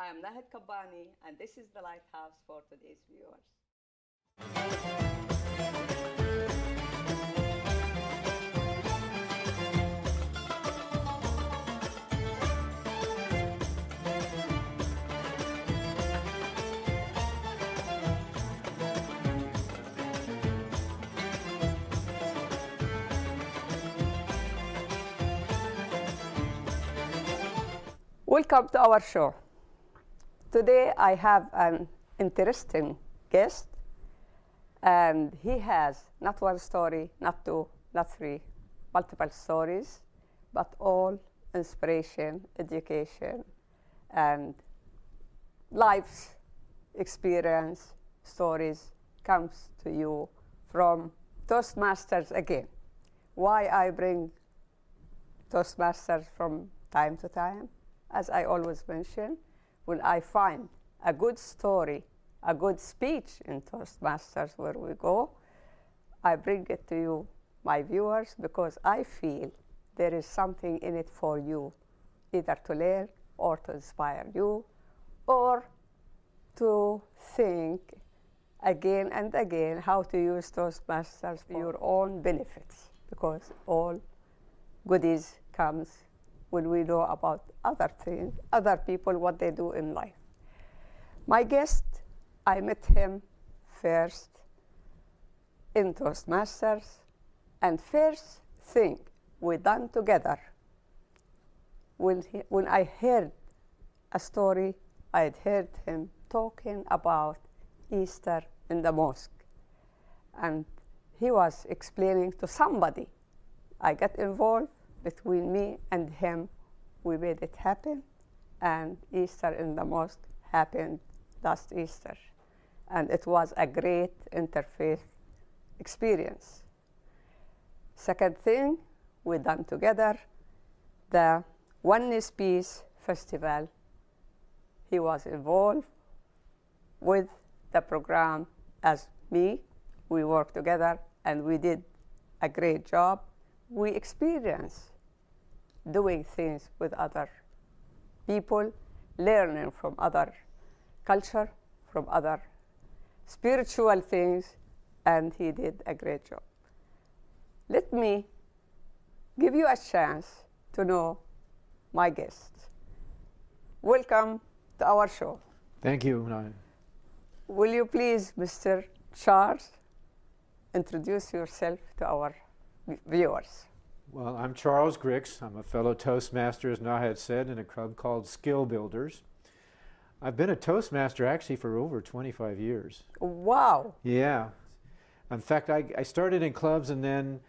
I am Kabbani, and this is the Lighthouse for today's viewers. Welcome to our show. Today I have an interesting guest, and he has not one story, not two, not three, multiple stories, but all inspiration, education, and life's experience stories comes to you from Toastmasters again. Why I bring Toastmasters from time to time? As I always mention, when I find a good story, a good speech in Toastmasters where we go, I bring it to you, my viewers, because I feel there is something in it for you, either to learn or to inspire you, or to think again and again how to use Toastmasters for your own benefits, because all goodies comes when we know about other things, other people, what they do in life. My guest, I met him first in Toastmasters, and first thing we done together, when I heard a story, I had heard him talking about Easter in the mosque. And he was explaining to somebody. I got involved. Between me and him, we made it happen, and Easter in the mosque happened last Easter. And it was a great interfaith experience. Second thing we done together, the Oneness Peace Festival. He was involved with the program as me. We worked together and we did a great job. We experienced doing things with other people, learning from other culture, from other spiritual things, and he did a great job. Let me give you a chance to know my guests. Welcome to our show. Thank you. Will you please, Mr. Charles, introduce yourself to our viewers? Well, I'm Charles Grix. I'm a fellow Toastmaster, as Nahad said, in a club called Skill Builders. I've been a Toastmaster actually for over 25 years. Wow. Yeah. In fact, I started in clubs, and then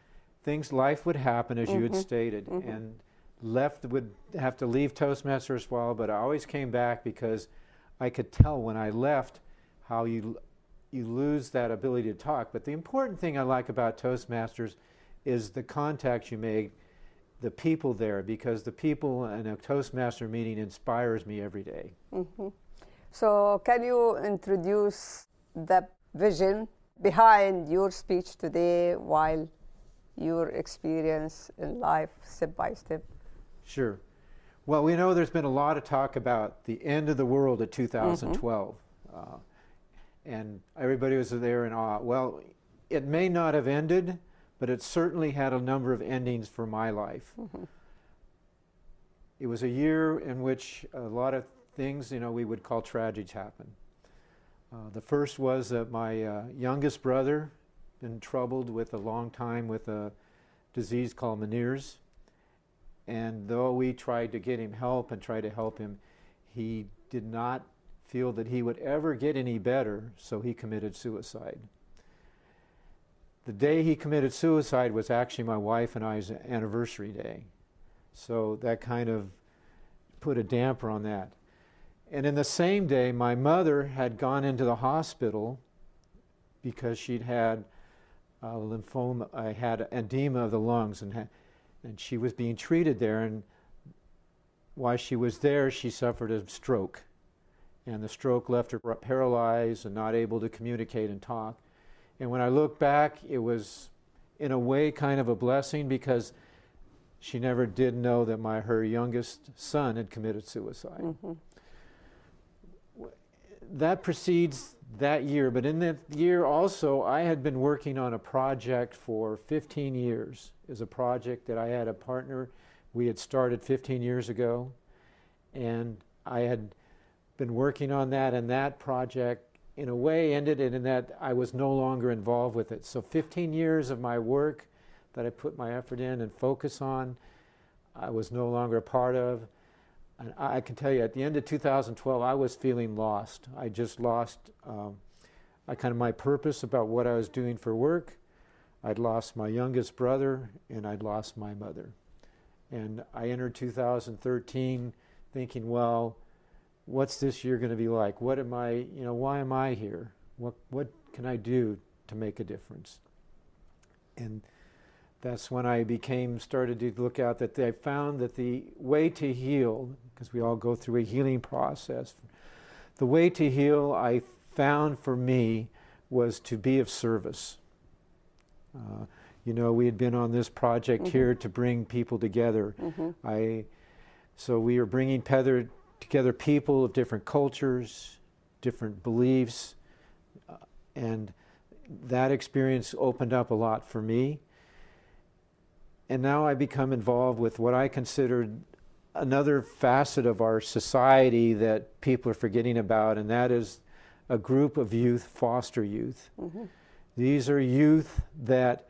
life would happen, as you had stated, and would have to leave Toastmasters for a while, but I always came back because I could tell when I left how you lose that ability to talk. But the important thing I like about Toastmasters is the contacts you make, the people there, because the people in a Toastmaster meeting inspires me every day. So can you introduce the vision behind your speech today, while your experience in life step by step? Sure. Well, we know there's been a lot of talk about the end of the world at 2012. And everybody was there in awe. Well, it may not have ended, but it certainly had a number of endings for my life. It was a year in which a lot of things, we would call tragedies happened. The first was that my youngest brother been troubled with a long time with a disease called Meniere's. And though we tried to get him help and try to help him, he did not feel that he would ever get any better, so he committed suicide. The day he committed suicide was actually my wife and I's anniversary day. So that kind of put a damper on that. And in the same day, my mother had gone into the hospital because she'd had lymphoma, had edema of the lungs, and she was being treated there. And while she was there, she suffered a stroke. And the stroke left her paralyzed and not able to communicate and talk. And when I look back, it was, in a way, kind of a blessing, because she never did know that her youngest son had committed suicide. that precedes that year, but in that year also, I had been working on a project for 15 years. It was a project that I had a partner, we had started 15 years ago, and I had been working on that, and that project in a way ended in that I was no longer involved with it. So 15 years of my work that I put my effort in and focus on, I was no longer a part of. And I can tell you, at the end of 2012, I was feeling lost. I just lost my purpose about what I was doing for work. I'd lost my youngest brother, and I'd lost my mother. And I entered 2013 thinking, well, what's this year going to be like? What am I, why am I here? What can I do to make a difference? And that's when I started to look out that I found that the way to heal, because we all go through a healing process, the way to heal I found for me was to be of service. We had been on this project here to bring people together. So we were bringing together people of different cultures, different beliefs, and that experience opened up a lot for me. And now I become involved with what I considered another facet of our society that people are forgetting about, and that is a group of youth, foster youth. These are youth that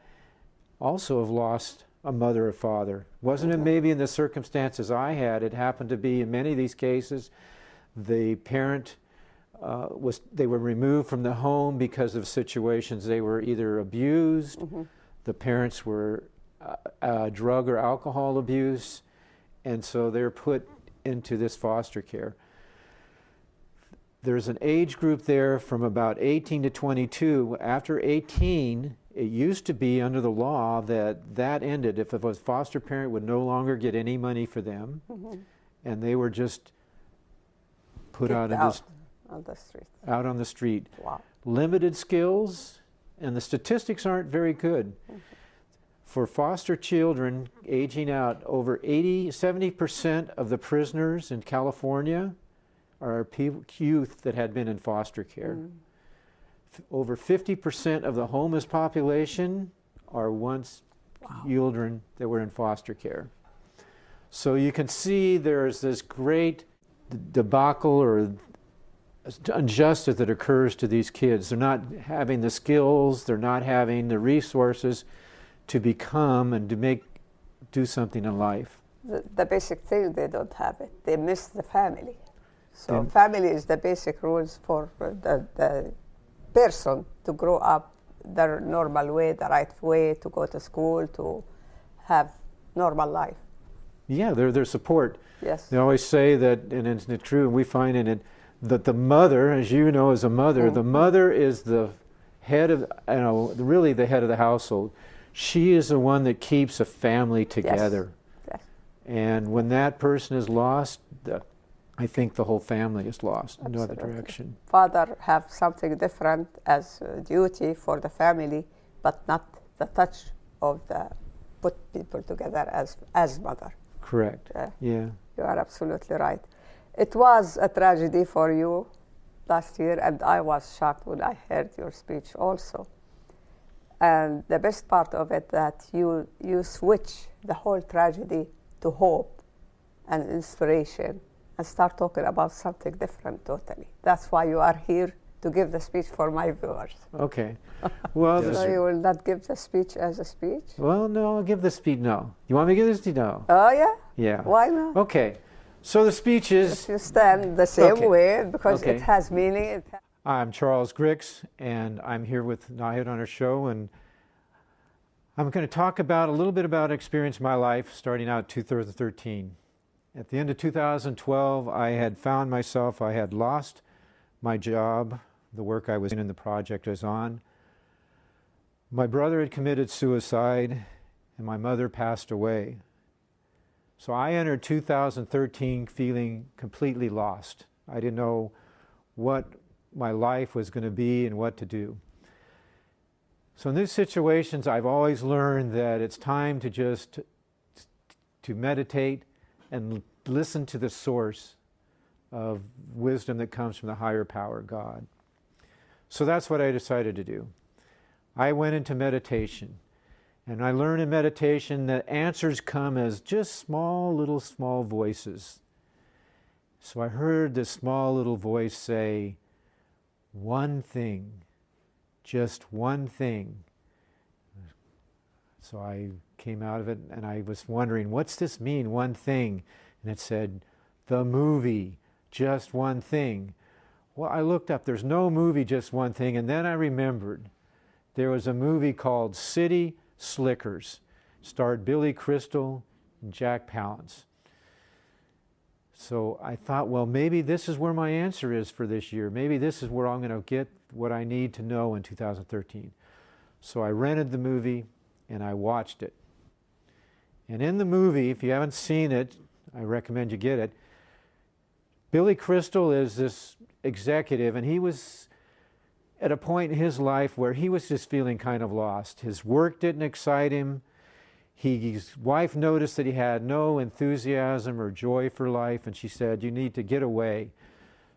also have lost a mother or father. Wasn't it maybe in the circumstances I had? It happened to be in many of these cases, the parent they were removed from the home because of situations. They were either abused, the parents were drug or alcohol abuse, and so they're put into this foster care. There's an age group there from about 18 to 22. After 18, it used to be under the law that ended. If a foster parent would no longer get any money for them, and they were just put out on the street. Out on the street. Wow. Limited skills, and the statistics aren't very good. For foster children aging out, over 70% of the prisoners in California are youth that had been in foster care. Over 50% of the homeless population are once children that were in foster care. So you can see there's this great debacle or injustice that occurs to these kids. They're not having the skills, they're not having the resources to become and to do something in life. The basic thing, they don't have it. They miss the family. So family is the basic rules for the person to grow up the normal way, the right way, to go to school, to have normal life. Yeah, they're their support. Yes. They always say that, and it's true, and we find in it, that the mother, as you know as a mother, the mother is the head of, really the head of the household. She is the one that keeps a family together. Yes. And when that person is lost, I think the whole family is lost in another direction. Father have something different as a duty for the family, but not the touch of put people together as mother. Correct. Yeah. You are absolutely right. It was a tragedy for you last year, and I was shocked when I heard your speech also. And the best part of it that you switch the whole tragedy to hope and inspiration and start talking about something different totally. That's why you are here, to give the speech for my viewers. Okay. Well, so you will not give the speech as a speech? Well, no, I'll give the speech, no. You want me to give this? No. Oh, yeah? Yeah. Why not? Okay. So the speech is... If you stand the same way, because it has meaning. I'm Charles Grix, and I'm here with Nahid on our show, and I'm going to talk a little bit about experience in my life starting out 2013. At the end of 2012, I had found myself, I had lost my job, the work I was in the project I was on. My brother had committed suicide, and my mother passed away. So I entered 2013 feeling completely lost. I didn't know what my life was going to be and what to do. So in these situations, I've always learned that it's time to just to meditate and listen to the source of wisdom that comes from the higher power, God. So that's what I decided to do. I went into meditation, and I learned in meditation that answers come as just small voices. So I heard this small little voice say, one thing, just one thing. So I came out of it and I was wondering, what's this mean, one thing? And it said, the movie, just one thing. Well, I looked up, there's no movie, just one thing, and then I remembered there was a movie called City Slickers. Starred Billy Crystal and Jack Palance. So I thought, well, maybe this is where my answer is for this year. Maybe this is where I'm going to get what I need to know in 2013. So I rented the movie and I watched it. And in the movie, if you haven't seen it, I recommend you get it. Billy Crystal is this executive, and he was at a point in his life where he was just feeling kind of lost. His work didn't excite him. His wife noticed that he had no enthusiasm or joy for life, and she said, you need to get away.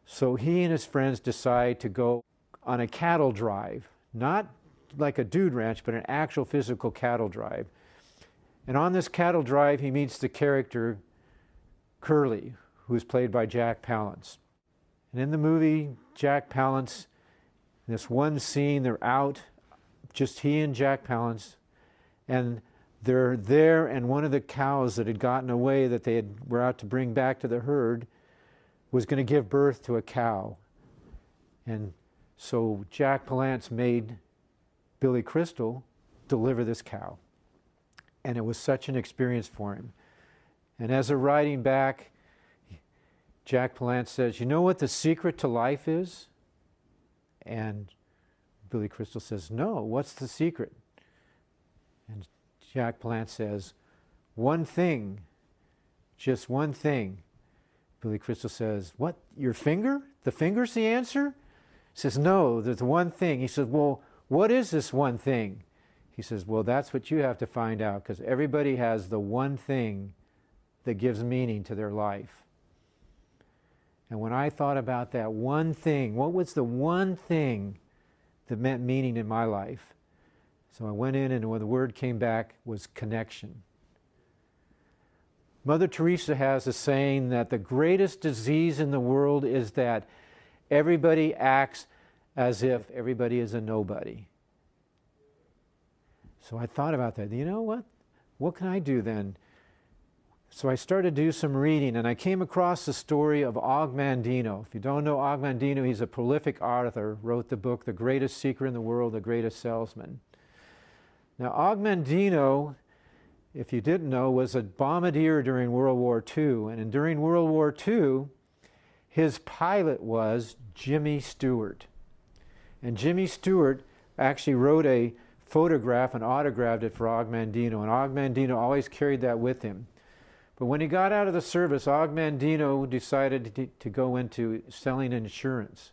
So he and his friends decide to go on a cattle drive, not like a dude ranch, but an actual physical cattle drive. And on this cattle drive, he meets the character Curly, who is played by Jack Palance. And in the movie, Jack Palance, in this one scene, they're out, just he and Jack Palance, and they're there, and one of the cows that had gotten away that were out to bring back to the herd was going to give birth to a cow. And so Jack Palance made Billy Crystal deliver this cow. And it was such an experience for him. And as they're riding back, Jack Palance says, you know what the secret to life is? And Billy Crystal says, no, what's the secret? And Jack Palance says, one thing, just one thing. Billy Crystal says, what, your finger? The finger's the answer? He says, no, there's one thing. He says, well, what is this one thing? He says, well, that's what you have to find out, because everybody has the one thing that gives meaning to their life. And when I thought about that one thing, what was the one thing that meant meaning in my life? So I went in, and when the word came back was connection. Mother Teresa has a saying that the greatest disease in the world is that everybody acts as if everybody is a nobody. So I thought about that. You know what? What can I do then? So I started to do some reading, and I came across the story of Og Mandino. If you don't know Og Mandino, he's a prolific author, wrote the book, The Greatest Seeker in the World, The Greatest Salesman. Now, Og Mandino, if you didn't know, was a bombardier during World War II. And during World War II, his pilot was Jimmy Stewart. And Jimmy Stewart actually wrote a photograph and autographed it for Og Mandino. And Og Mandino always carried that with him. But when he got out of the service, Og Mandino decided to go into selling insurance.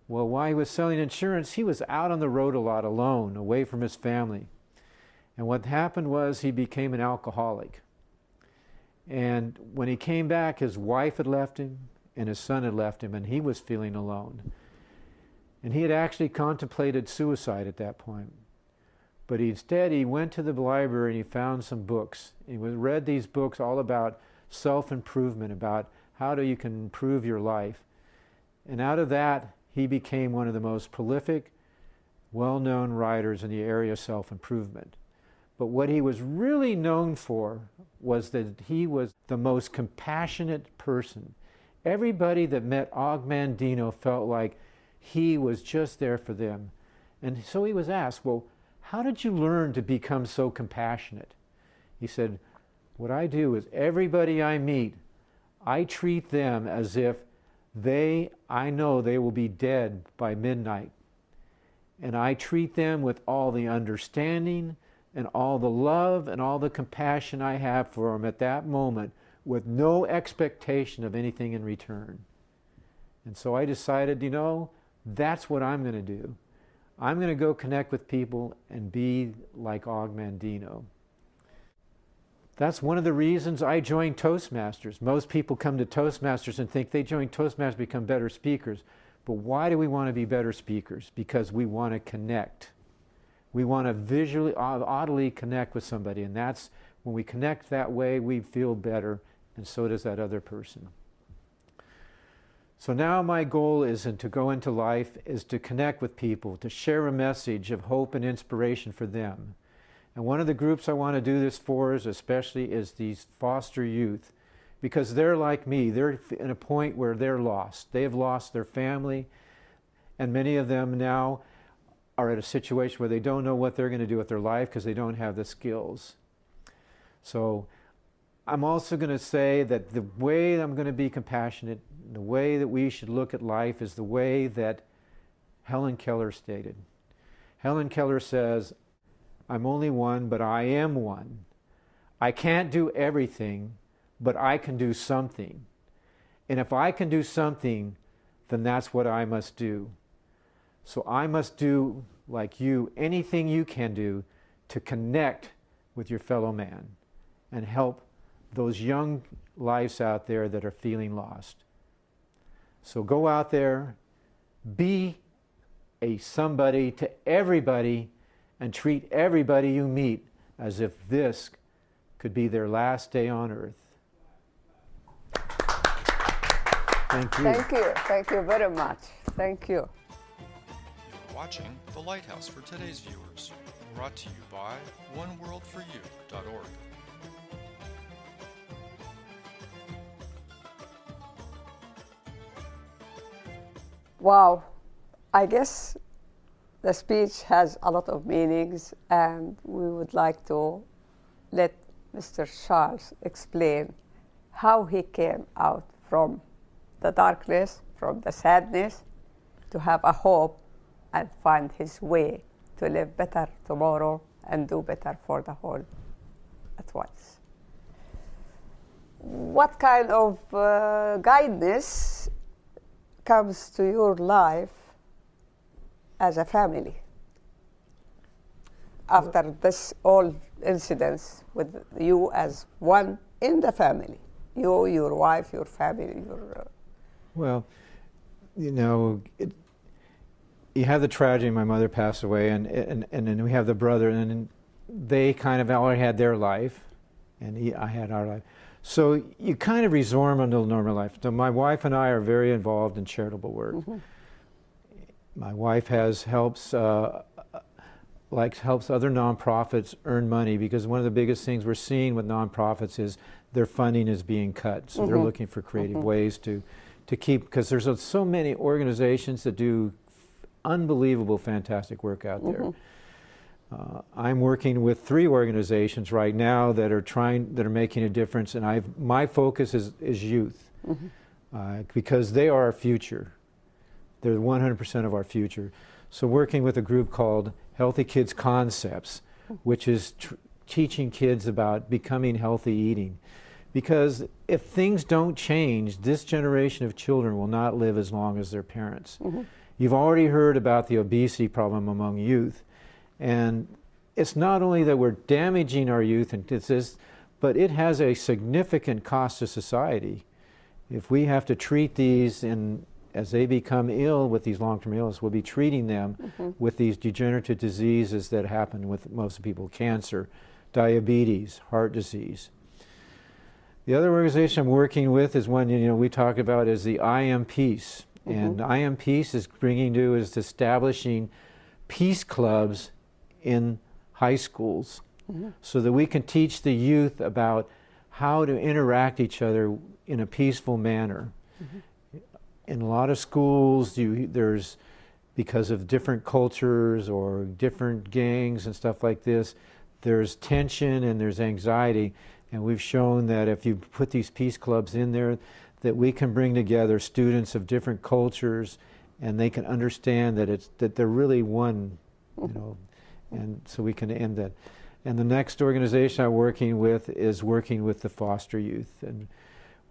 Well, while he was selling insurance, he was out on the road a lot alone, away from his family. And what happened was he became an alcoholic. And when he came back, his wife had left him and his son had left him, and he was feeling alone. And he had actually contemplated suicide at that point. But instead, he went to the library and he found some books. He read these books all about self-improvement, about how you can improve your life. And out of that, he became one of the most prolific, well-known writers in the area of self-improvement. But what he was really known for was that he was the most compassionate person. Everybody that met Og Mandino felt like he was just there for them. And so he was asked, well, how did you learn to become so compassionate? He said, what I do is everybody I meet, I treat them as if I know they will be dead by midnight. And I treat them with all the understanding and all the love and all the compassion I have for them at that moment, with no expectation of anything in return. And so I decided, that's what I'm going to do. I'm going to go connect with people and be like Og Mandino. That's one of the reasons I joined Toastmasters. Most people come to Toastmasters and think they join Toastmasters to become better speakers. But why do we want to be better speakers? Because we want to connect. We want to visually, audibly connect with somebody. And that's when we connect that way, we feel better, and so does that other person. So now my goal isn't to go into life, is to connect with people, to share a message of hope and inspiration for them. And one of the groups I want to do this for is these foster youth, because they're like me. They're in a point where they're lost. They have lost their family, and many of them now are at a situation where they don't know what they're going to do with their life because they don't have the skills. So I'm also going to say that the way I'm going to be compassionate, the way that we should look at life is the way that Helen Keller stated. Helen Keller says, I'm only one, but I am one. I can't do everything, but I can do something. And if I can do something, then that's what I must do. So I must do, like you, anything you can do to connect with your fellow man and help those young lives out there that are feeling lost. So go out there, be a somebody to everybody, and treat everybody you meet as if this could be their last day on earth. Thank you. Thank you. Thank you very much. Thank you. You're watching The Lighthouse for today's viewers, brought to you by oneworldforyou.org. Wow. I guess the speech has a lot of meanings, and we would like to let Mr. Charles explain how he came out from the darkness, from the sadness, to have a hope and find his way to live better tomorrow and do better for the whole at once. What kind of guidance comes to your life as a family after this all incidents with you as one in the family? You, your wife, your family, your... Well, you know, you have the tragedy. My mother passed away, and then we have the brother, and they kind of already had their life, and I had our life. So you kind of resume a normal life. So my wife and I are very involved in charitable work. Mm-hmm. My wife helps other nonprofits earn money, because one of the biggest things we're seeing with nonprofits is their funding is being cut. So they're looking for creative ways to keep, because there's so many organizations that do unbelievable, fantastic work out there. I'm working with 3 organizations right now that are making a difference, and my focus is youth, because they are our future. They're 100% of our future. So working with a group called Healthy Kids Concepts, which is teaching kids about becoming healthy eating. Because if things don't change, this generation of children will not live as long as their parents. You've already heard about the obesity problem among youth. And it's not only that we're damaging our youth, but it has a significant cost to society. If we have to treat these as they become ill with these long-term illnesses, we'll be treating them with these degenerative diseases that happen with most people: cancer, diabetes, heart disease. The other organization I'm working with is one we talk about is the I Am Peace. And I Am Peace is establishing peace clubs in high schools so that we can teach the youth about how to interact each other in a peaceful manner. In a lot of schools, there's, because of different cultures or different gangs and stuff like this, there's tension and there's anxiety. And we've shown that if you put these peace clubs in there, that we can bring together students of different cultures, and they can understand that they're really one, and so we can end that. And the next organization I'm working with is working with the foster youth, and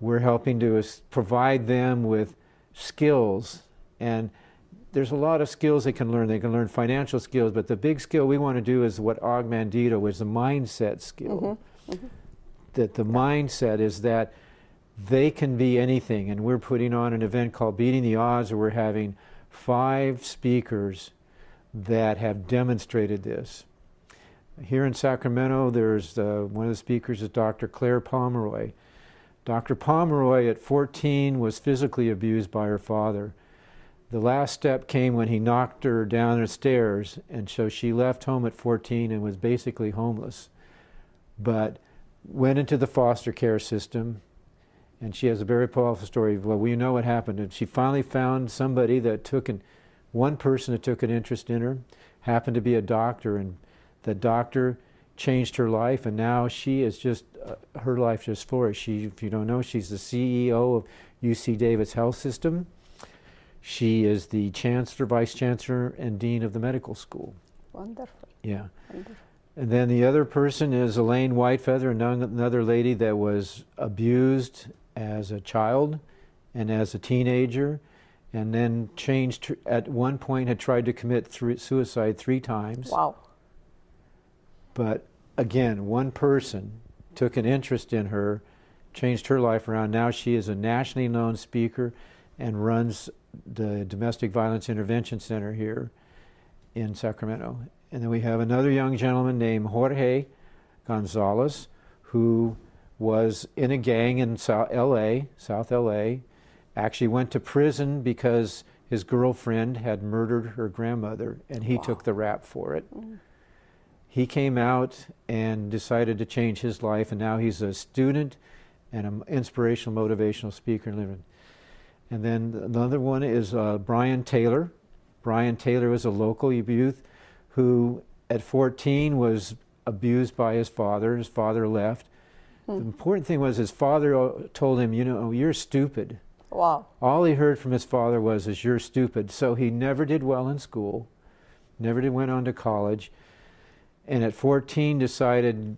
we're helping to provide them with skills. And there's a lot of skills they can learn. They can learn financial skills, but the big skill we want to do is what Og Mandino was, the mindset skill. that the mindset is that they can be anything. And we're putting on an event called Beating the Odds, where we're having 5 speakers that have demonstrated this. Here in Sacramento, there's one of the speakers is Dr. Claire Pomeroy. Dr. Pomeroy at 14 was physically abused by her father. The last step came when he knocked her down the stairs, and so she left home at 14 and was basically homeless. But went into the foster care system, and she has a very powerful story. Well, we know what happened. And she finally found somebody that one person that took an interest in her, happened to be a doctor, and the doctor changed her life, and now she is just, her life just flourished. If you don't know, she's the CEO of UC Davis Health System. She is the chancellor, vice chancellor, and dean of the medical school. Wonderful. Yeah. Wonderful. And then the other person is Elaine Whitefeather, another lady that was abused as a child and as a teenager, and then at one point had tried to commit suicide 3 times. Wow. But again, one person took an interest in her, changed her life around. Now she is a nationally known speaker and runs the Domestic Violence Intervention Center here in Sacramento. And then we have another young gentleman named Jorge Gonzalez, who was in a gang in South LA, actually went to prison because his girlfriend had murdered her grandmother, and he took the rap for it. Mm. He came out and decided to change his life, and now he's a student and an inspirational, motivational speaker in living. And then another one is Brian Taylor. Brian Taylor was a local youth who at 14 was abused by his father. His father left. The important thing was his father told him, you're stupid. Wow. All he heard from his father was, you're stupid. So he never did well in school, went on to college, and at 14 decided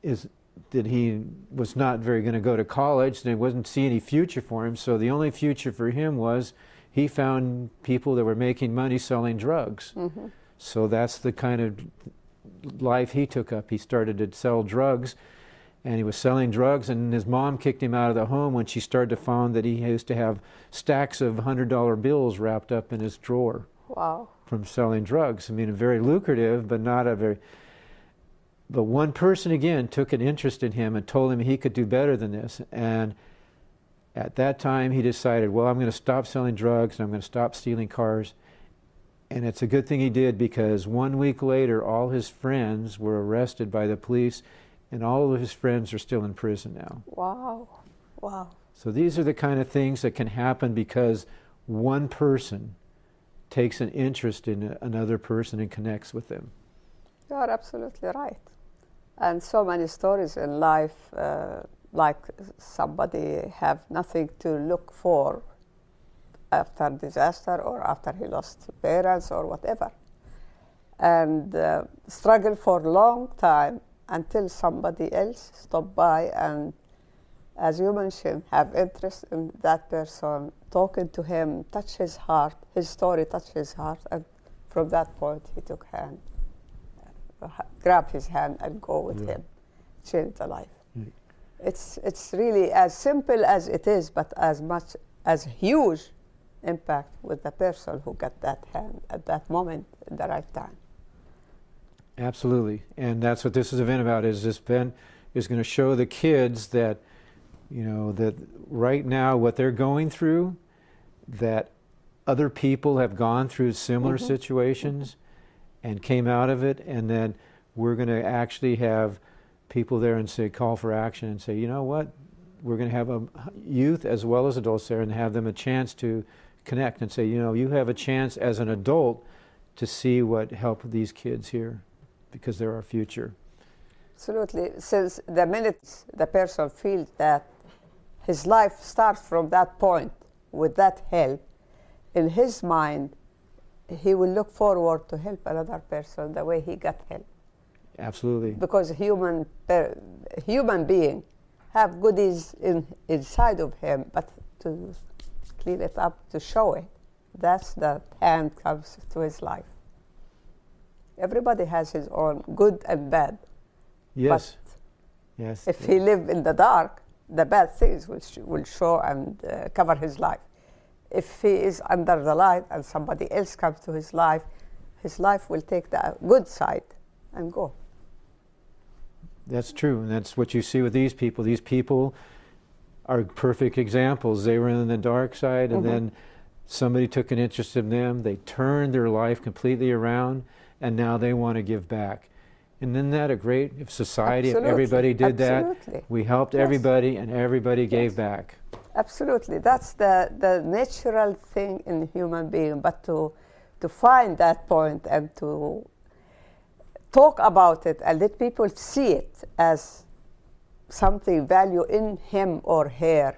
that he was not very going to go to college, and he wasn't see any future for him. So the only future for him was he found people that were making money selling drugs. Mm-hmm. So that's the kind of life he took up. He started to sell drugs, and he was selling drugs, and his mom kicked him out of the home when she started to find that he used to have stacks of $100 bills wrapped up in his drawer. Wow. From selling drugs. I mean, very lucrative, but not a very... But one person, again, took an interest in him and told him he could do better than this. And at that time, he decided, well, I'm going to stop selling drugs, and I'm going to stop stealing cars. And it's a good thing he did, because 1 week later, all his friends were arrested by the police, and all of his friends are still in prison now. Wow. Wow. So these are the kind of things that can happen because one person takes an interest in another person and connects with them. You are absolutely right. And so many stories in life, like somebody have nothing to look for after disaster or after he lost parents or whatever. And struggle for a long time until somebody else stop by and, as you mentioned, have interest in that person, talking to him, touch his heart, his story touched his heart, and from that point he took hand, grab his hand and go with him, change the life. It's really as simple as it is, but as much as huge impact with the person who got that hand at that moment at the right time. Absolutely, and that's what this is event about. Is this event is going to show the kids that, that right now what they're going through, that other people have gone through similar situations and came out of it, and then we're going to actually have people there and say, call for action and say, you know what, we're going to have a youth as well as adults there and have them a chance to connect and say, you have a chance as an adult to see what help these kids here, because they're our future. Absolutely. Since the minute the person feels that his life starts from that point with that help, in his mind, he will look forward to help another person the way he got help. Absolutely. Because human being have goodies inside of him, but to clean it up, to show it, that's the hand comes to his life. Everybody has his own good and bad. Yes. Yes. If he live in the dark, the bad things will show and cover his life. If he is under the light and somebody else comes to his life will take the good side and go. That's true, and that's what you see with these people. These people are perfect examples. They were in the dark side, and then somebody took an interest in them. They turned their life completely around, and now they want to give back. And isn't that a great, if society, if everybody did that, we helped everybody, and everybody gave back. Absolutely. That's the natural thing in human being, but to find that point and to talk about it and let people see it as something value in him or her,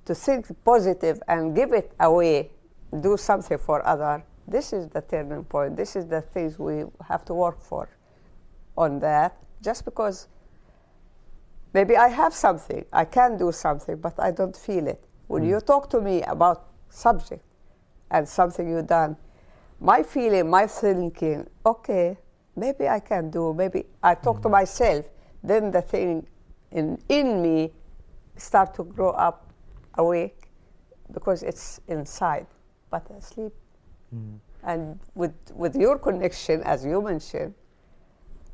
to think positive and give it away, do something for others. This is the turning point. This is the things we have to work for on that. Just because maybe I have something, I can do something, but I don't feel it. When you talk to me about subject and something you've done, my feeling, my thinking, okay, maybe I can do, maybe I talk to myself, then the thing in me start to grow up awake because it's inside, but asleep. And with your connection, as you mentioned,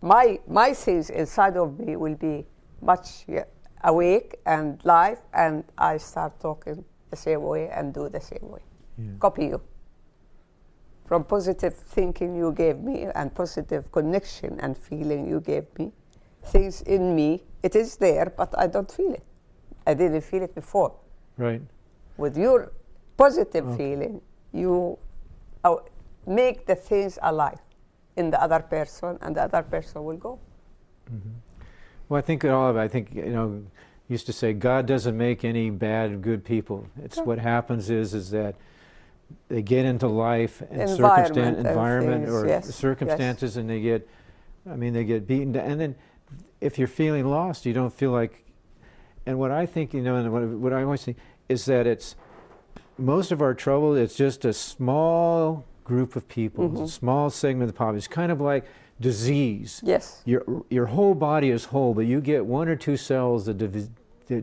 my things inside of me will be much awake and live, and I start talking the same way and do the same way. Copy you. From positive thinking you gave me and positive connection and feeling you gave me, things in me, it is there, but I don't feel it. I didn't feel it before. Right. With your positive feeling, you make the things alive in the other person, and the other person will go. Well, I think all of it, I think, used to say, God doesn't make any bad or good people. It's what happens is that they get into life and environment or circumstances, and they get beaten down. And then if you're feeling lost, you don't feel like, and what I think, and what I always think is that it's, most of our trouble, it's just a small group of people, a small segment of the population. It's kind of like disease. Yes. Your whole body is whole, but you get one or two cells that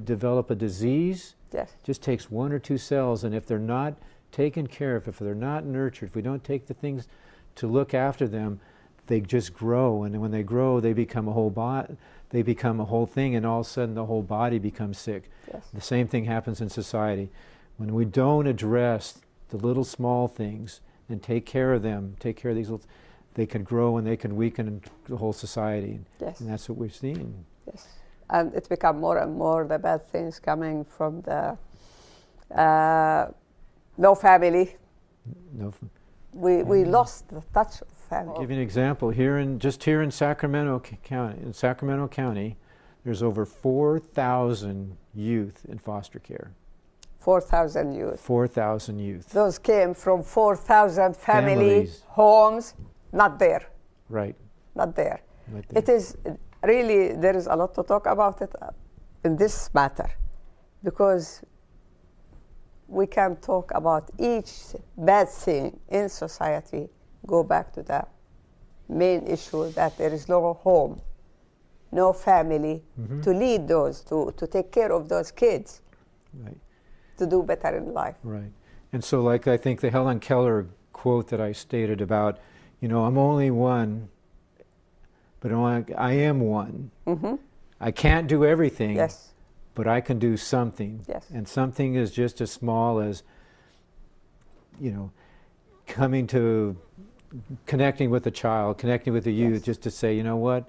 develop a disease. Yes. Just takes one or two cells, and if they're not taken care of, if they're not nurtured, if we don't take the things to look after them, they just grow, and when they grow, they become a whole they become a whole thing, and all of a sudden the whole body becomes sick. Yes. The same thing happens in society. When we don't address the little small things and take care of them, take care of these little, they can grow and they can weaken the whole society. Yes. And that's what we've seen. Yes. And it become more and more the bad things coming from the no family. We lost the touch of family. I'll give you an example. Here in Sacramento County, there's over 4,000 youth in foster care. 4,000 youth. 4,000 youth. Those came from 4,000 families, homes, not there. Right. Not there. Right there. It is really, there is a lot to talk about it in this matter, because we can talk about each bad thing in society, go back to the main issue that there is no home, no family to lead those, to take care of those kids, right, to do better in life. Right. And so, like, I think the Helen Keller quote that I stated about, I'm only one, but I am one. I can't do everything. Yes. But I can do something. Yes. And something is just as small as, connecting with a child, connecting with a youth, just to say, you know what,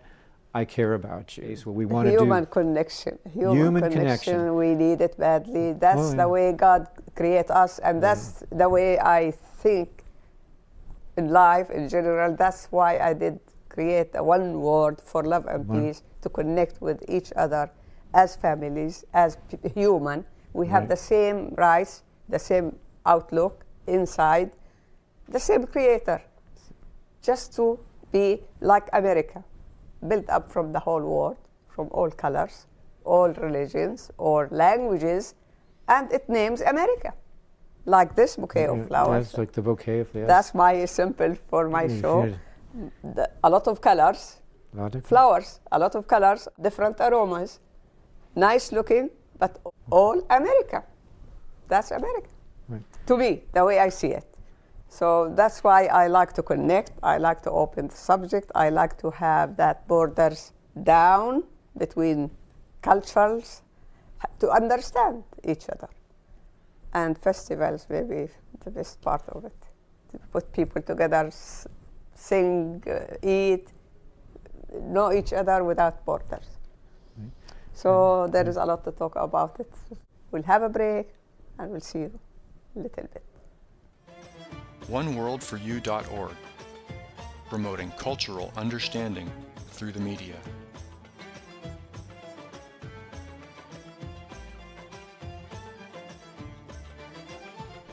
I care about you. It's what we want to do. Human connection. Human connection. We need it badly. That's the way God created us, and that's the way I think in life in general. That's why I did create one word for love and peace, to connect with each other as families, as human. We have the same rights, the same outlook inside, the same creator, just to be like America, built up from the whole world, from all colors, all religions, all languages, and it names America, like this bouquet of flowers. That's like the bouquet of flowers. That's my symbol for my show. A lot of colors, Flowers, a lot of colors, different aromas, nice looking, but all America. That's America. Right. To me, the way I see it. So that's why I like to connect. I like to open the subject. I like to have that borders down between cultures to understand each other. And festivals may be the best part of it. To put people together, sing, eat, know each other without borders. Right. So there is a lot to talk about it. We'll have a break and we'll see you a little bit. oneworldforyou.org, promoting cultural understanding through the media.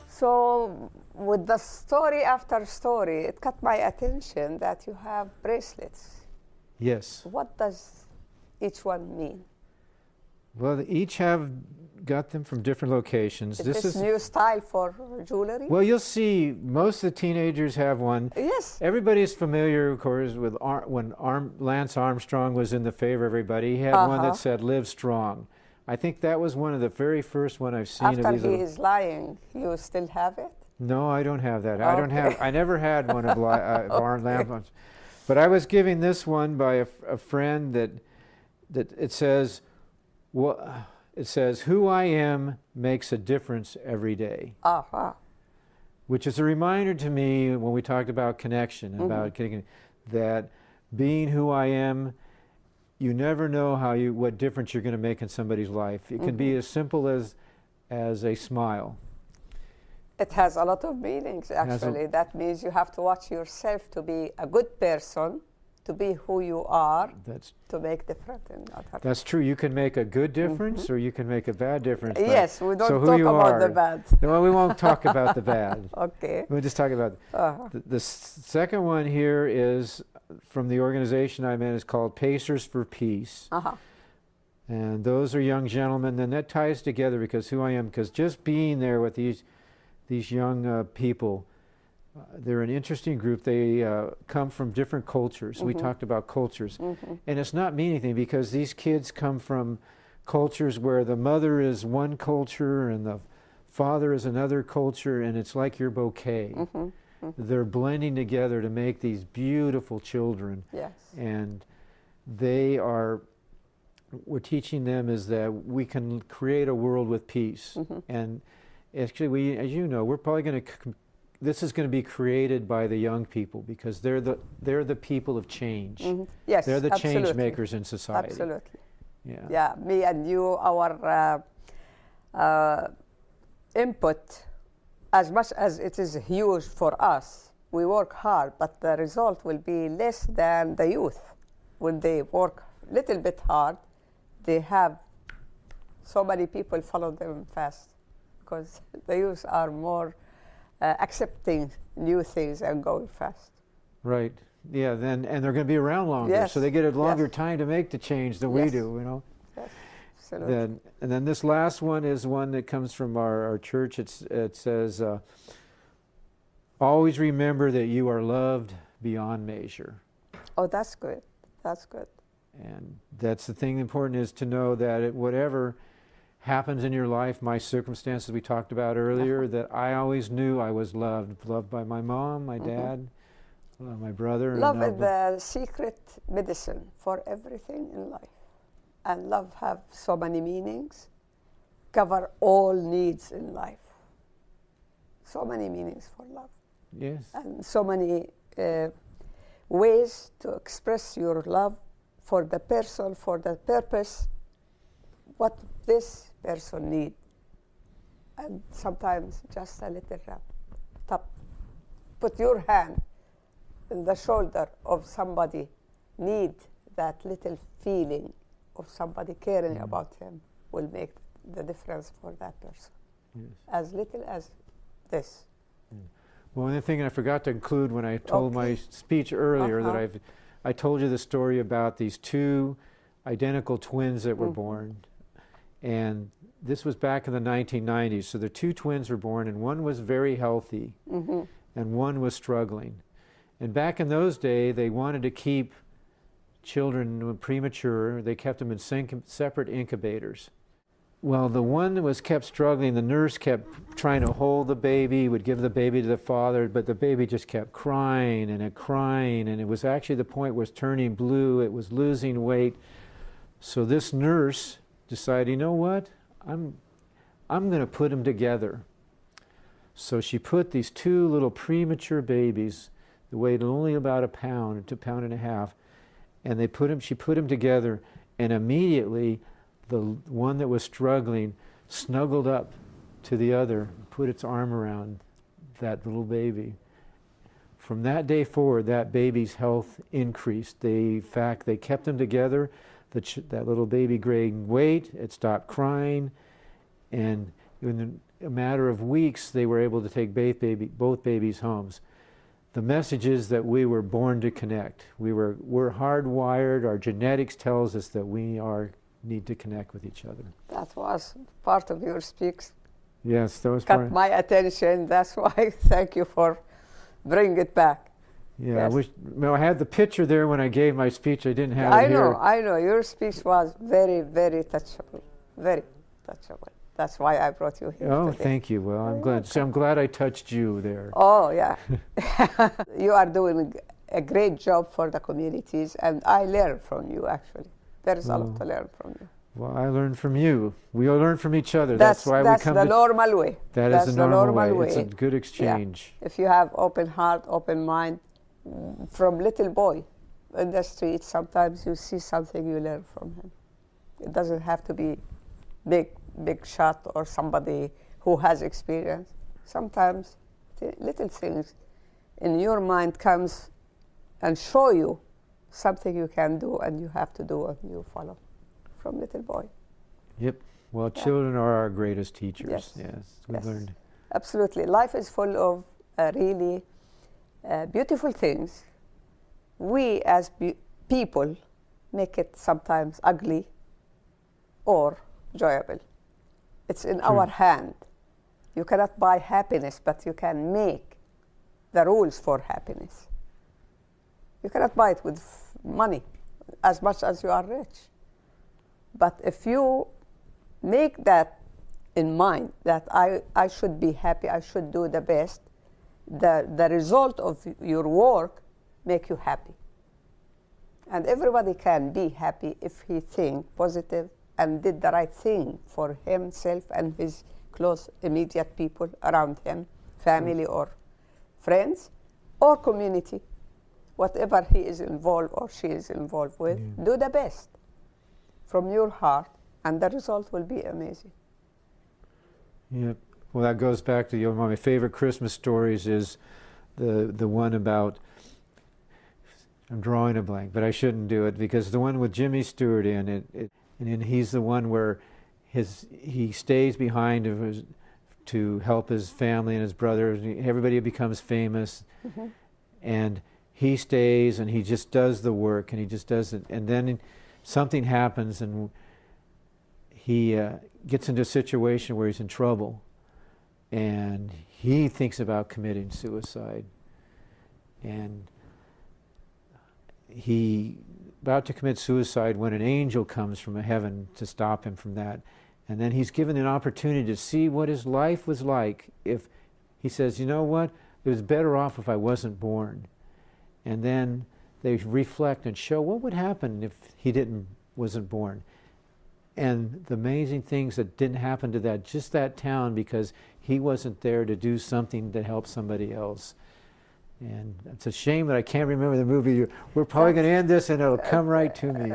So with the story after story, it caught my attention that you have bracelets. Yes. What does each one mean? Well, they each have got them from different locations. Is this new style for jewelry? Well, you'll see most of the teenagers have one. Yes. Everybody's familiar, of course, with when Lance Armstrong was in the favor of everybody. He had one that said, "Live strong." I think that was one of the very first one I've seen. After of these he is lying, you still have it? No, I don't have that. Okay. I never had one of Lance. But I was given this one by a friend that it says, well, it says, "Who I am makes a difference every day." Which is a reminder to me when we talked about connection, about that being who I am, you never know what difference you're going to make in somebody's life. It can be as simple as a smile. It has a lot of meanings, actually. That means you have to watch yourself to be a good person, to be who you are, to make difference in others. That's true. You can make a good difference or you can make a bad difference. Yes, we don't talk about the bad. Well, we won't talk about the bad. Okay. We'll just talk about the second one here is from the organization I'm in. Is called Pacers for Peace. And those are young gentlemen. And that ties together because who I am, because just being there with these young people, they're an interesting group. They come from different cultures. We talked about cultures. And it's not mean anything because these kids come from cultures where the mother is one culture and the father is another culture, and it's like your bouquet. They're blending together to make these beautiful children. Yes. And we're teaching them is that we can create a world with peace. And actually, as you know, we're probably going to this is going to be created by the young people because they're the people of change. Yes, they're the absolutely. change makers in society. Absolutely. Yeah. Yeah, me and you, our input, as much as it is huge for us, we work hard, but the result will be less than the youth. When they work a little bit hard, they have so many people follow them fast because the youth are more accepting new things and going fast. Right. Yeah. And they're going to be around longer, so they get a longer time to make the change than we do. You know. Yes. Absolutely. And then this last one is one that comes from our church. It says, "Always remember that you are loved beyond measure." Oh, that's good. That's good. And that's the thing important is to know that whatever happens in your life, my circumstances we talked about earlier, that I always knew I was loved by my mom, my dad, my brother. Love is the secret medicine for everything in life. And love have so many meanings, cover all needs in life. So many meanings for love. Yes. And so many ways to express your love for the person, for the purpose, what this person needs. And sometimes just a little tap. Put your hand in the shoulder of somebody, need that little feeling of somebody caring about him will make the difference for that person. Yes. As little as this. Well, one thing I forgot to include when I told my speech earlier that I told you the story about these two identical twins that were born. And this was back in the 1990s. So the two twins were born, and one was very healthy, and one was struggling. And back in those days, they wanted to keep children were premature. They kept them in separate incubators. Well, the one that was kept struggling, the nurse kept trying to hold the baby, would give the baby to the father, but the baby just kept crying, and it was actually the point where it was turning blue, it was losing weight. So this nurse decided, you know what, I'm going to put them together. So she put these two little premature babies, that weighed only about a pound to a pound and a half, and she put them together, and immediately the one that was struggling snuggled up to the other, put its arm around that little baby. From that day forward, that baby's health increased. In fact, they kept them together. That little baby gained weight, it stopped crying, and in a matter of weeks, they were able to take both babies' homes. The message is that we were born to connect. We're hardwired. Our genetics tells us that we need to connect with each other. That was part of your speech. Yes, that was Caught my attention. That's why thank you for bringing it back. Yeah, Yes. I had the picture there when I gave my speech. I didn't have it here. I know. Your speech was very, very touchable. Very touchable. That's why I brought you here Oh, today. thank you. Well, I'm glad. So I'm glad I touched you there. Oh, yeah. You are doing a great job for the communities, and I learn from you, actually. There is a lot to learn from you. Well, I learned from you. We all learn from each other. That's why we come the normal way. That's the normal way. It's a good exchange. Yeah. If you have open heart, open mind, from little boy in the street, sometimes you see something, you learn from him. It doesn't have to be big shot or somebody who has experience. Sometimes little things in your mind comes and show you something you can do, and you have to do, and you follow from little boy. Yep. Well, children are our greatest teachers. Yes. We learned. Absolutely. Life is full of really beautiful things. We as people make it sometimes ugly or enjoyable. It's in our hand. You cannot buy happiness, but you can make the rules for happiness. You cannot buy it with money as much as you are rich. But if you make that in mind, that I should be happy, I should do the best, the result of your work make you happy. And everybody can be happy if he think positive and did the right thing for himself and his close, immediate people around him, family or friends or community, whatever he is involved or she is involved with. Do the best from your heart, and the result will be amazing. Yeah. Well, that goes back to one of my favorite Christmas stories is the one about, I'm drawing a blank, but I shouldn't do it, because the one with Jimmy Stewart in it, and he's the one where he stays behind to help his family and his brothers. Everybody becomes famous, and he stays and he just does the work, and he just does it. And then something happens, and he gets into a situation where he's in trouble, and he thinks about committing suicide. And he about to commit suicide when an angel comes from heaven to stop him from that. And then he's given an opportunity to see what his life was like if he says, you know what, it was better off if I wasn't born. And then they reflect and show what would happen if he wasn't born. And the amazing things that didn't happen to just that town, because he wasn't there to do something to help somebody else. And it's a shame that I can't remember the movie. We're probably going to end this and it'll come right to me.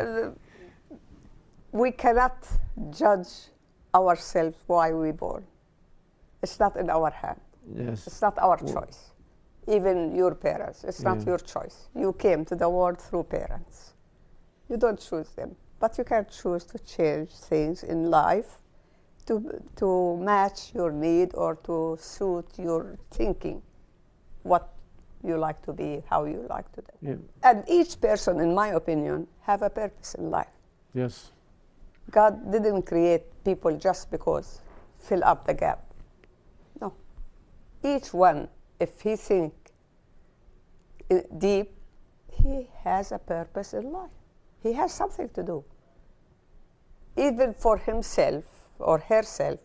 We cannot judge ourselves why we born. It's not in our hand. Yes. It's not our choice. Even your parents, it's not your choice. You came to the world through parents. You don't choose them, but you can choose to change things in life to match your need or to suit your thinking, what you like to be, how you like to do. Yeah. And each person, in my opinion, have a purpose in life. Yes. God didn't create people just because fill up the gap. No. Each one, if he think deep, he has a purpose in life. he has something to do. Even for himself or herself,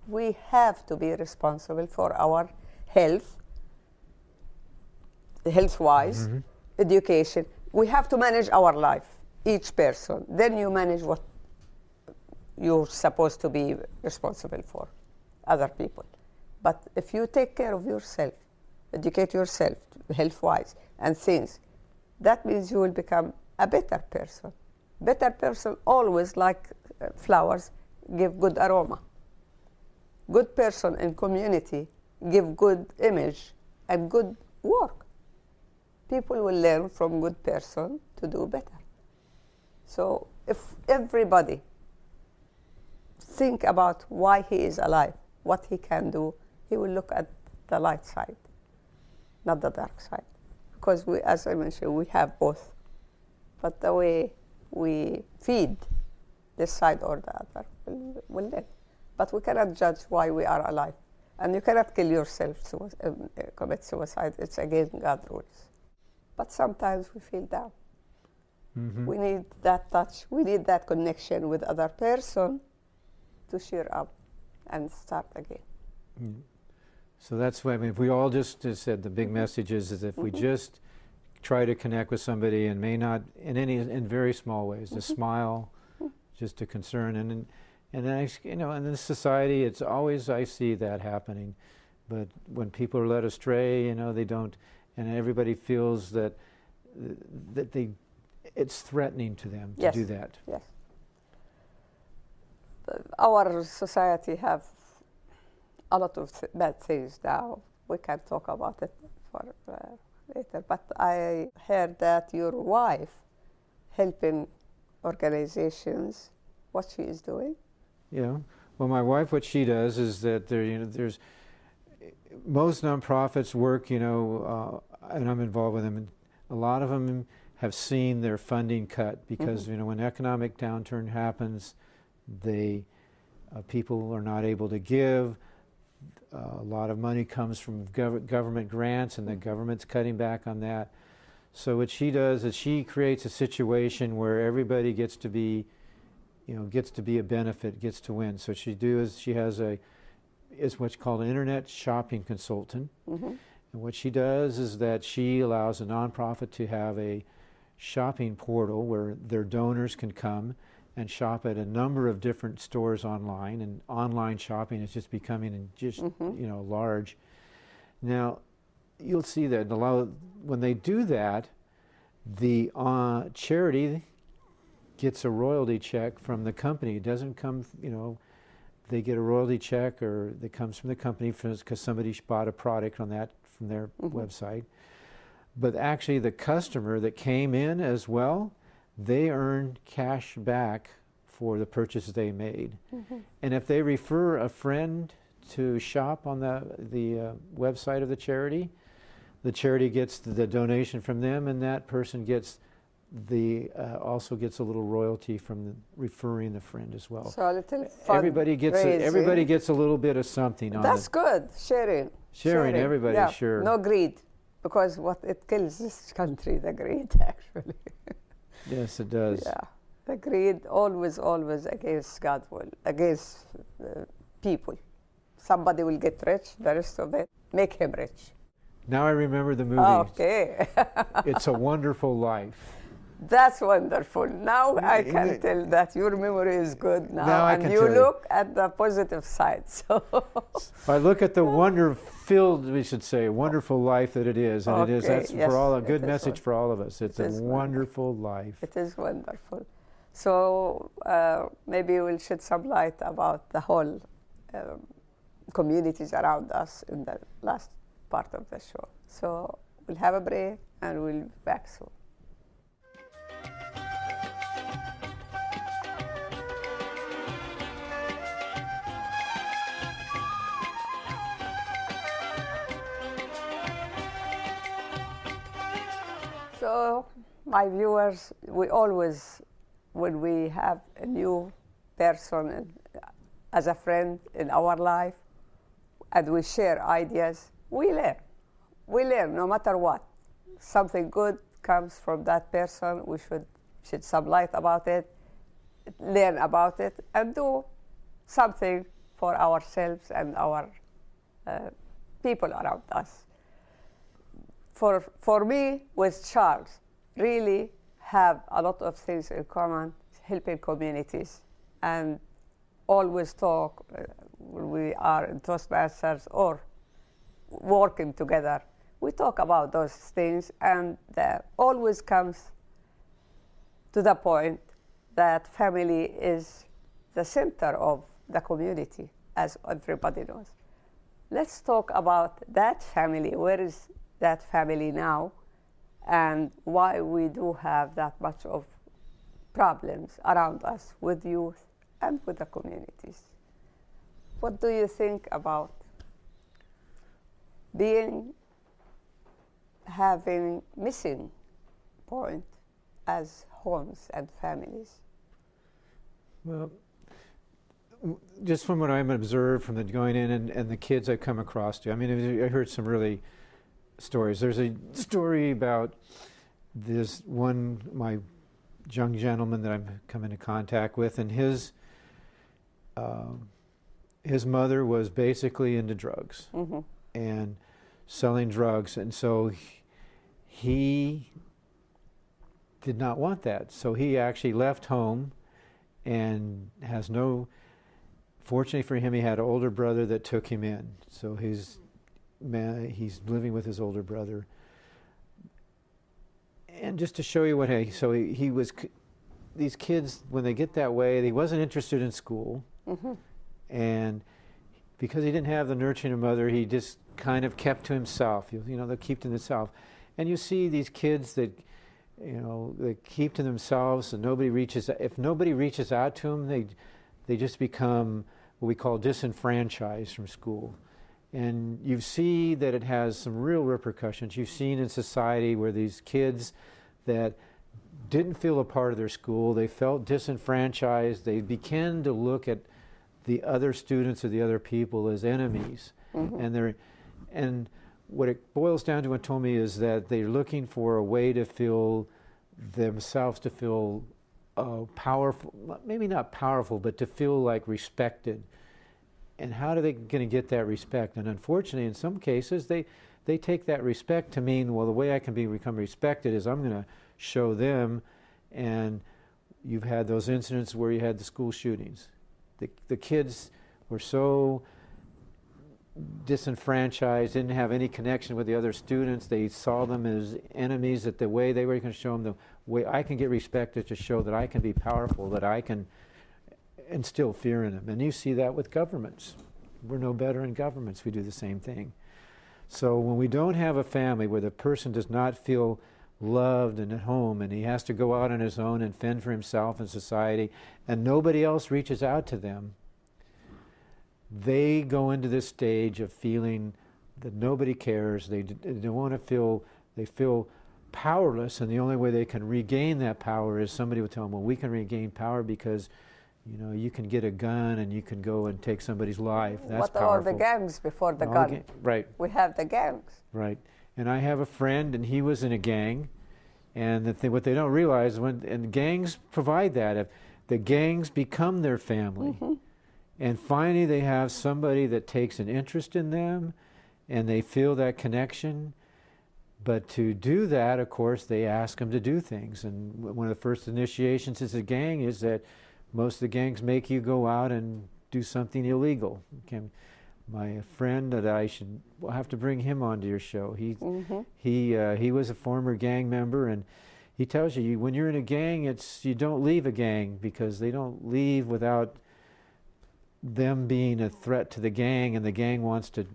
we have to be responsible for our health-wise, education. We have to manage our life, each person. Then you manage what you're supposed to be responsible for, other people. But if you take care of yourself, educate yourself health-wise and things, that means you will become a better person. Better person always, like flowers, give good aroma. Good person in community give good image and good work. People will learn from good person to do better. So if everybody think about why he is alive, what he can do, he will look at the light side, not the dark side. Because we, as I mentioned, we have both. But the way we feed this side or the other will live. But we cannot judge why we are alive. And you cannot kill yourself, commit suicide. It's against God's rules. But sometimes we feel down. We need that touch. We need that connection with other person to cheer up and start again. So that's why, I mean, if we all just said the big message is if we just try to connect with somebody and may not in very small ways, to smile, just a concern, and then in this society, it's always I see that happening, but when people are led astray, they don't, and everybody feels that it's threatening to them to do that. Yes. Our society have a lot of bad things now. We can talk about it for later. But I heard that your wife helping organizations, what she is doing. Yeah. Well, my wife, what she does is that there's most nonprofits work, and I'm involved with them. And a lot of them have seen their funding cut because when economic downturn happens, people are not able to give. A lot of money comes from government grants, and the government's cutting back on that. So what she does is she creates a situation where everybody gets to be a benefit, gets to win. So she has is what's called an internet shopping consultant. And what she does is that she allows a nonprofit to have a shopping portal where their donors can come and shop at a number of different stores online, and online shopping is just becoming large. Now, you'll see that when they do that, the charity gets a royalty check from the company. It doesn't come, they get a royalty check, or it comes from the company because somebody bought a product from their website. But actually, the customer that came in as well, they earn cash back for the purchase they made. And if they refer a friend to shop on the website of the charity gets the donation from them, and that person gets also gets a little royalty from referring the friend as well. So a little fun. Everybody gets a little bit of something on it. That's good. Sharing. Everybody, yeah. sure. No greed, because what it kills this country, the greed, actually. Yes, it does. Yeah, the greed always against God's will, against people. Somebody will get rich, the rest of it, make him rich. Now I remember the movie. Okay. It's a Wonderful Life. That's wonderful. Now I can tell that your memory is good now and you look at the positive side. So I look at the wonderful life that it is, and it is. That's for all a good message for all of us. It's a wonderful life. It is wonderful. So maybe we'll shed some light about the whole communities around us in the last part of the show. So we'll have a break and we'll be back soon. So, my viewers, when we have a new person as a friend in our life, and we share ideas, we learn. We learn no matter what. Something good comes from that person, we should shed some light about it, learn about it, and do something for ourselves and our people around us. For me, with Charles, really have a lot of things in common, helping communities, and always talk when we are in Toastmasters or working together. We talk about those things, and always comes to the point that family is the center of the community, as everybody knows. Let's talk about that family. Where is that family now, and why we do have that much of problems around us with youth and with the communities? What do you think about having missing point as homes and families? Well, just from what I've observed from the going in and the kids I've come across to, I mean, I heard some really stories. There's a story about this one, my young gentleman that I'm come into contact with, and his mother was basically into drugs and selling drugs, and so he did not want that. So he actually left home and has no. Fortunately for him, he had an older brother that took him in. So he's living with his older brother. And just to show you what he was, these kids, when they get that way, he wasn't interested in school. And because he didn't have the nurturing mother, he just kind of kept to himself. They keep to themselves. And you see these kids that, they keep to themselves, and if nobody reaches out to them, they just become what we call disenfranchised from school. And you see that it has some real repercussions. You've seen in society where these kids that didn't feel a part of their school, they felt disenfranchised, they began to look at the other students or the other people as enemies. And what it boils down to, what told me, is that they're looking for a way to feel themselves, to feel powerful, maybe not powerful, but to feel like respected. And how are they going to get that respect? And unfortunately, in some cases, they take that respect to mean, well, the way I can become respected is I'm going to show them. And you've had those incidents where you had the school shootings. The kids were so disenfranchised, didn't have any connection with the other students. They saw them as enemies, that the way they were going to show them the way I can get respected, to show that I can be powerful, that I can instill fear in them. And you see that with governments. We're no better in governments. We do the same thing. So when we don't have a family where the person does not feel loved and at home, and he has to go out on his own and fend for himself in society, and nobody else reaches out to them, they go into this stage of feeling that nobody cares. They want to feel, they feel powerless, and the only way they can regain that power is somebody will tell them, well, we can regain power because you can get a gun and you can go and take somebody's life. That's what powerful. are the gangs before the gun? Right. We have the gangs. Right. And I have a friend, and he was in a gang, and what they don't realize, and gangs provide that, if the gangs become their family. And finally they have somebody that takes an interest in them, and they feel that connection. But to do that, of course, they ask them to do things. And one of the first initiations as a gang is that most of the gangs make you go out and do something illegal. My friend that we'll have to bring him onto your show. He was a former gang member, and he tells you when you're in a gang, you don't leave a gang, because they don't leave without them being a threat to the gang, and the gang wants to,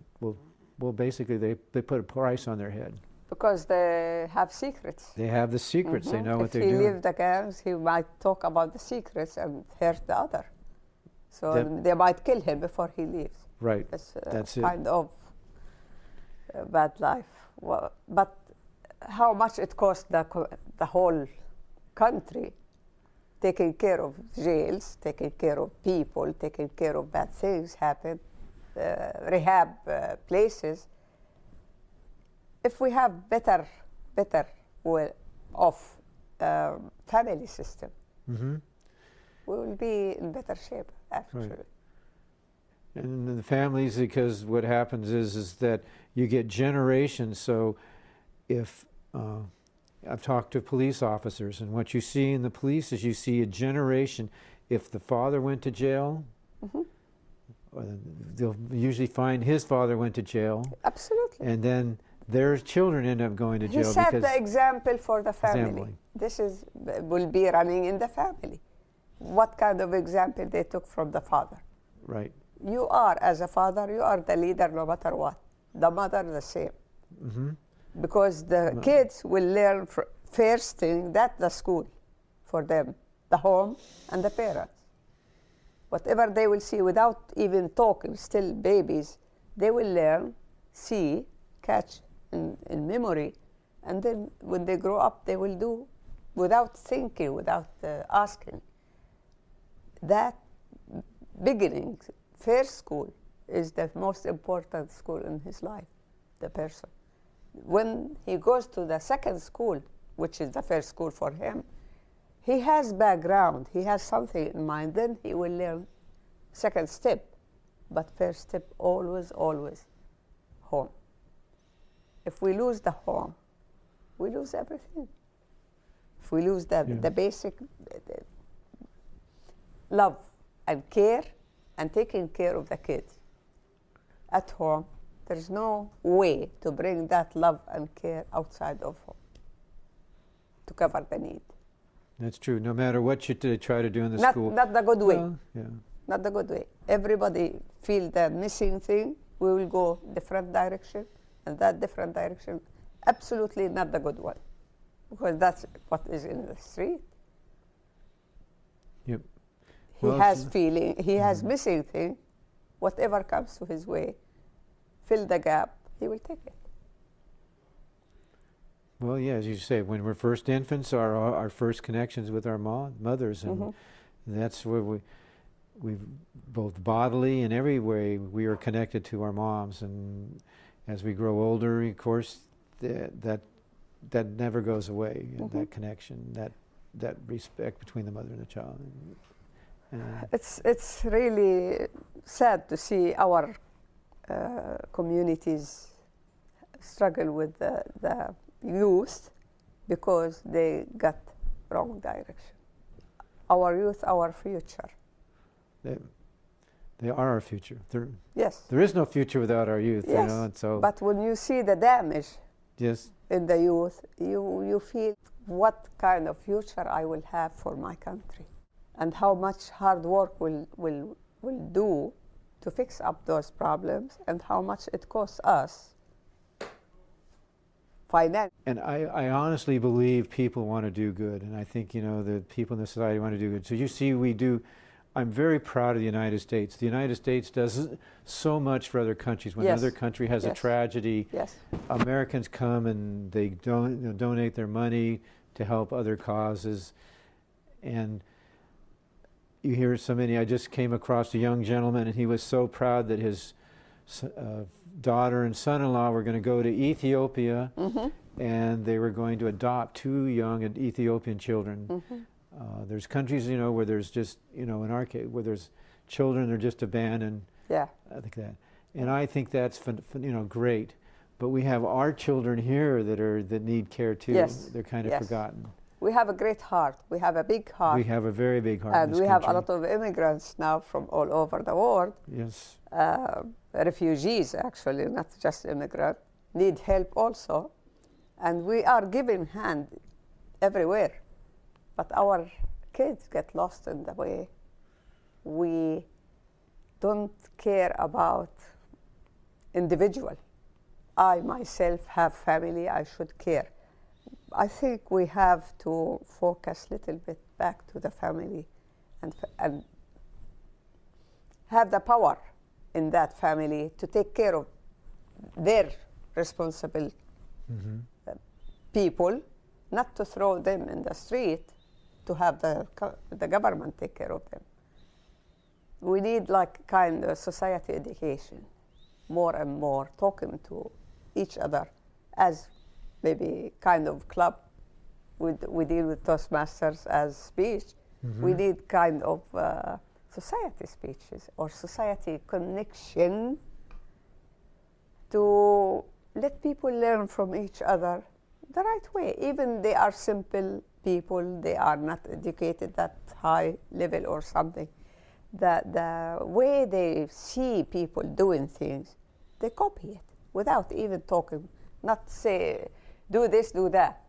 basically they put a price on their head. Because they have secrets. They have the secrets. They know what they're doing. If he leaves the gangs, he might talk about the secrets and hurt the other. So they might kill him before he leaves. Right. That's kind of bad life. But how much it costs the whole country, taking care of jails, taking care of people, taking care of bad things happen, rehab places. If we have better off family system, Mm-hmm. we will be in better shape, actually. Right. And the families, because what happens is that you get generations. So if I've talked to police officers, and what you see in the police is you see a generation. If the father went to jail, they'll usually find his father went to jail, Absolutely. and then their children end up going to jail. He set because the example for the family. Family. This will be running in the family. What kind of example they took from the father? Right. You are, as a father, you are the leader no matter what. The mother, the same. Mm-hmm. Because the kids will learn first thing that the school for them, the home and the parents. Whatever they will see without even talking, still babies, they will learn, see, catch in memory, and then when they grow up, they will do without thinking, without asking. That beginning, first school, is the most important school in his life, the person. When he goes to the second school, which is the first school for him, he has background, he has something in mind, then he will learn second step. But first step, always, always, home. If we lose the home, we lose everything. If we lose the basic love and care and taking care of the kids at home, there's no way to bring that love and care outside of home to cover the need. That's true. No matter what you try to do in the school. Not the good way. Well, yeah. Not the good way. Everybody feel the missing thing. We will go different direction, and that different direction, absolutely not the good one, because that's what is in the street. Yep. He has feeling. He has missing thing. Whatever comes to his way, fill the gap. He will take it. Well, yeah, as you say, when we're first infants, our first connections with our mothers, and that's where we both bodily and every way we are connected to our moms. And as we grow older, of course, that never goes away. That connection, that respect between the mother and the child. It's really sad to see our communities struggle with the youth because they got wrong direction. Our youth, our future. They are our future. Yes. There is no future without our youth. Yes. You know, and so. But when you see the damage Yes. in the youth, you feel what kind of future I will have for my country, and how much hard work will do to fix up those problems, and how much it costs us financially. And I honestly believe people want to do good, and I think, the people in the society want to do good. So you see, I'm very proud of the United States. The United States does so much for other countries. When another country has a tragedy, Americans come and they donate their money to help other causes. And you hear so many. I just came across a young gentleman, and he was so proud that his daughter and son-in-law were going to go to Ethiopia, and they were going to adopt 2 young Ethiopian children. There's countries, where there's just, in our case, where there's children that are just abandoned. Yeah. I think that, and I think that's great. But we have our children here that need care too. Yes. They're kind of forgotten. We have a great heart. We have a big heart. We have a very big heart. And in this we have a country. lot of immigrants now from all over the world. Yes. Refugees, actually, not just immigrants, need help also. And we are giving hand everywhere. But our kids get lost in the way. We don't care about individual. I myself have family, I should care. I think we have to focus a little bit back to the family and have the power in that family to take care of their responsible people, not to throw them in the street, to have the government take care of them. We need kind of society education, more and more, talking to each other as maybe kind of club we deal with Toastmasters as speech. We need kind of society speeches or society connection to let people learn from each other the right way. Even they are simple people, they are not educated at high level or something. The way they see people doing things, they copy it without even talking, not say, do this, do that.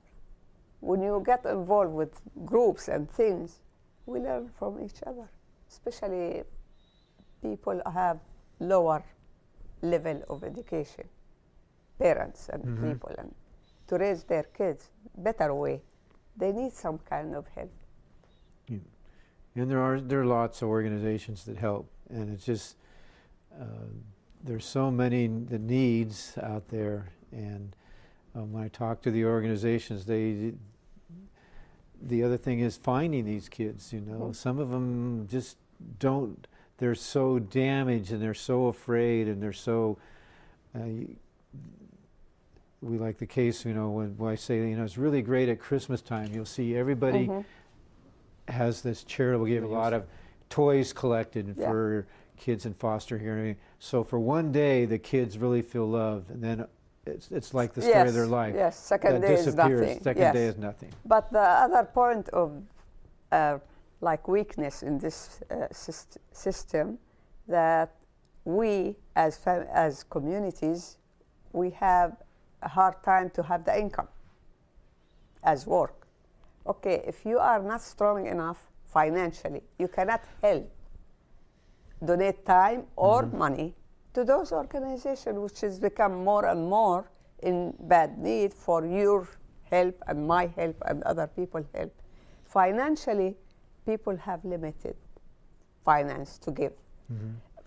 When you get involved with groups and things, we learn from each other, especially people have lower level of education, parents and people, and to raise their kids better way, they need some kind of help. Yeah. And there are lots of organizations that help, and it's just there's so many the needs out there, and when I talk to the organizations, the other thing is finding these kids. You know, some of them just don't. They're so damaged, and they're so afraid, and they're so. We like the case, you know, when I say, you know, it's really great at Christmas time. You'll see everybody has this charitable giving, a lot of toys collected for kids in foster care. So for one day, the kids really feel loved, and then it's like the story of their life. Yes, second day is nothing. Second day is nothing. But the other point of like weakness in this system, that we as communities, we have a hard time to have the income as work. Okay, if you are not strong enough financially, you cannot help donate time or money to those organizations, which has become more and more in bad need for your help and my help and other people's help. Financially, people have limited finance to give.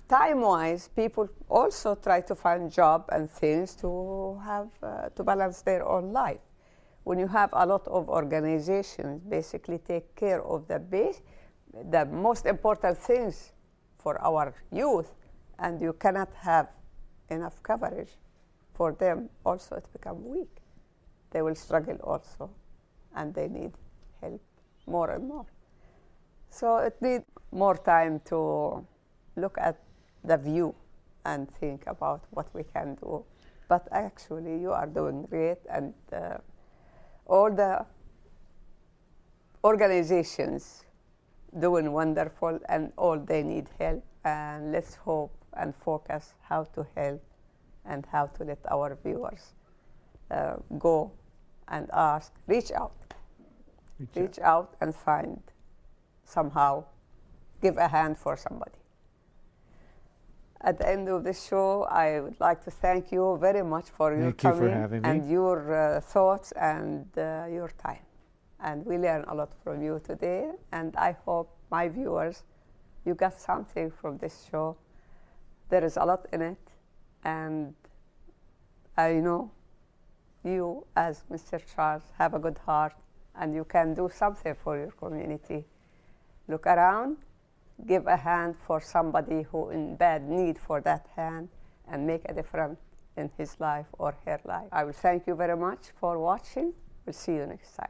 Time-wise, people also try to find job and things to have to balance their own life. When you have a lot of organizations basically take care of the most important things for our youth, and you cannot have enough coverage for them, also it becomes weak. They will struggle also, and they need help more and more. So it needs more time to look at the view and think about what we can do. But actually, you are doing great, and all the organizations doing wonderful, and all they need help. And let's hope and focus how to help and how to let our viewers go and ask, reach out and find somehow, give a hand for somebody. At the end of this show, I would like to thank you very much for your coming. Thank you for having me. And your thoughts and your time. And we learned a lot from you today, and I hope my viewers, you got something from this show. There is a lot in it, and I know you, as Mr. Charles, have a good heart, and you can do something for your community. Look around, give a hand for somebody who in bad need for that hand, and make a difference in his life or her life. I will thank you very much for watching. We'll see you next time.